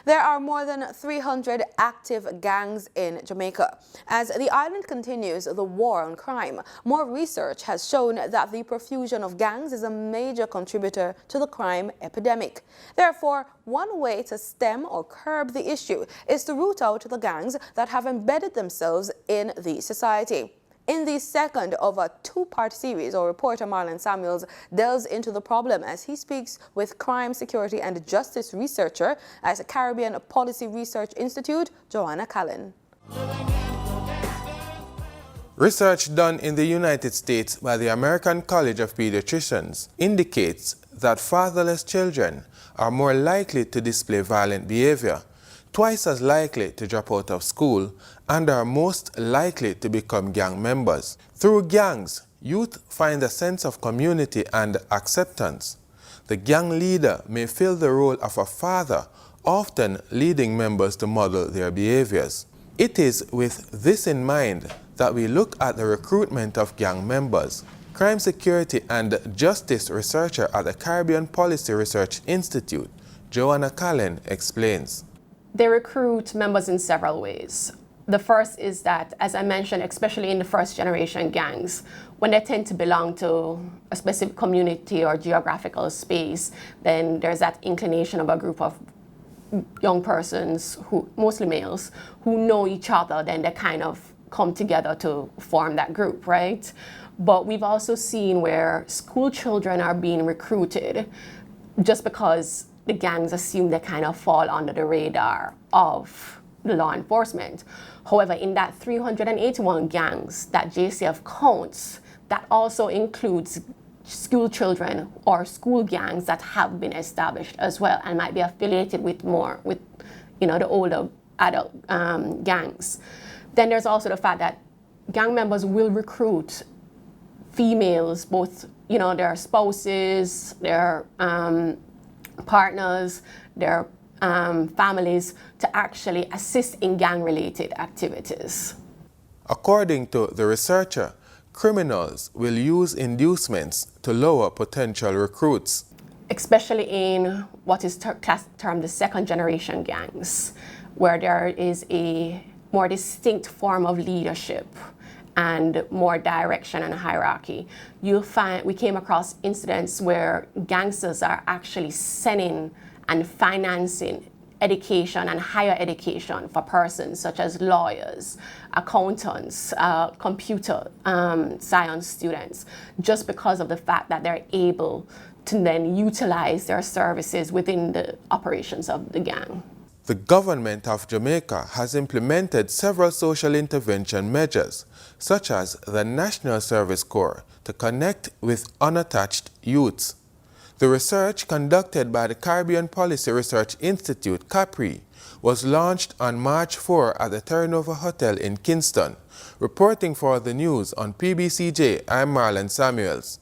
There are more than 300 active gangs in Jamaica. As the island continues the war on crime, more research has shown that the profusion of gangs is a major contributor to the crime epidemic. Therefore, one way to stem or curb the issue is to root out the gangs that have embedded themselves in the society. In the second of a two-part series, our reporter Marlon Samuels delves into the problem as he speaks with crime, security and justice researcher at the Caribbean Policy Research Institute, Joanna Callen. Research done in the United States by the American College of Pediatricians indicates that fatherless children are more likely to display violent behavior, twice as likely to drop out of school, and are most likely to become gang members. Through gangs, youth find a sense of community and acceptance. The gang leader may fill the role of a father, often leading members to model their behaviors. It is with this in mind that we look at the recruitment of gang members. Crime, security and justice researcher at the Caribbean Policy Research Institute, Joanna Callen, explains. They recruit members in several ways. The first is that, as I mentioned, especially in the first generation gangs, when they tend to belong to a specific community or geographical space, then there's that inclination of a group of young persons, mostly males, who know each other, then they kind of come together to form that group, right? But we've also seen where school children are being recruited just because the gangs assume they kind of fall under the radar of the law enforcement. However, in that 381 gangs that JCF counts, that also includes school children or school gangs that have been established as well and might be affiliated with the older adult gangs. Then there's also the fact that gang members will recruit females, both their spouses, their partners, their families, to actually assist in gang-related activities. According to the researcher, criminals will use inducements to lure potential recruits. Especially in what is termed the second-generation gangs, where there is a more distinct form of leadership and more direction and hierarchy. You'll find we came across incidents where gangsters are actually sending and financing education and higher education for persons such as lawyers, accountants, computer science students, just because of the fact that they're able to then utilize their services within the operations of the gang. The government of Jamaica has implemented several social intervention measures, such as the National Service Corps, to connect with unattached youths. The research conducted by the Caribbean Policy Research Institute, CAPRI, was launched on March 4 at the Terranova Hotel in Kingston. Reporting for the news on PBCJ, I'm Marlon Samuels.